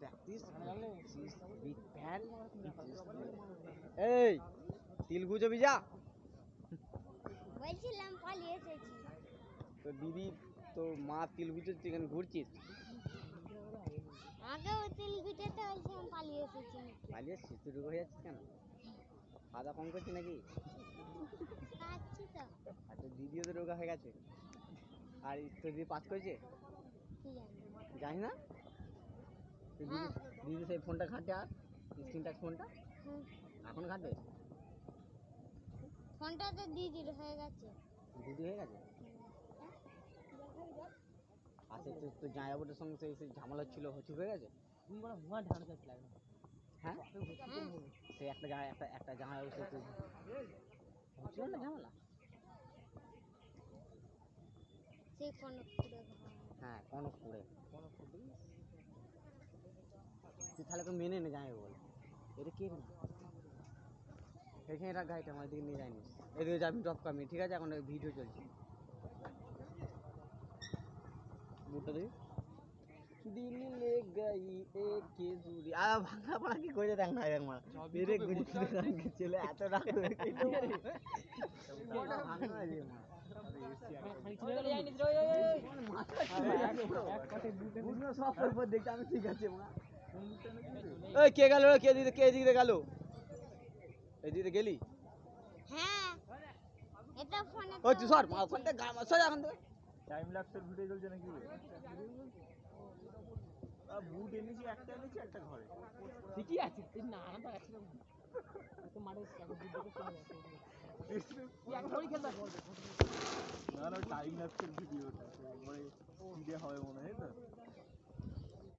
practice. She's big fan. এই তিল গুজো বিজা বলছিলাম পালিয়ে এসেছি তো দিদি তো মা তিল গুজো চিকেন ঘুরছিস আগেও তিল গুজোতে বলছিলাম পালিয়ে এসেছি পালিয়ে এসছিস তুই রোগ হয়ে যাচ্ছিস কেন খাওয়া কম করছিস নাকি খাচ্ছি তো আর তোর দিদিও তো রোগা হয়ে গেছে আর তোর দিদি পাস করেছে কি জানি জানি না তুই দিদি সেই ফোনটা ঘাটে আর স্ক্রিন টাচ ফোনটা এখন ঘাটে ফোনটা তো দিদির হয়ে গেছে দিদি হয়ে গেছে আচ্ছা তো জামাইবাবুটার সঙ্গে সেই ঝামেলা ছিল হচ্ছে হয়ে গেছে হ্যাঁ সে একটা জামাইবাবু সে হচ্ছিল না ঝামেলা সেই কোন হ্যাঁ কনকপুরে তুই তাহলে তো মেনে নে জামাইবাবু বলে এটা কে না এখানে রাখ গাড়িটা আমার দিকে নিয়ে যায়নি এদিকে যাবি ড্রপ করবি ঠিক আছে এখন ভিডিও চলছে বুটটা দেখি দিল ले गई एक के दूरी आ भांगा पड़ा की कोई देख ना एक मार मेरे गुजर के चले एत राग के भांगा ये मार বুঝলো সব পর দেখতে আমি ঠিক আছে মা এই কে গেল কে দিতে গেল এই দিতে গেলি হ্যাঁ এটা ফোনে ওই তুই সর মা ওখান থেকে গাম সর এখন থেকে টাইম ল্যাপসের ভিডিও চলছে নাকি বুট এনেছি একটা ঘরে ঠিকই আছে তুই না আনন্দ আছে তো মারে না টাইম ল্যাপসের ভিডিওটা মানে ভিডিও হবে মনে হয় তো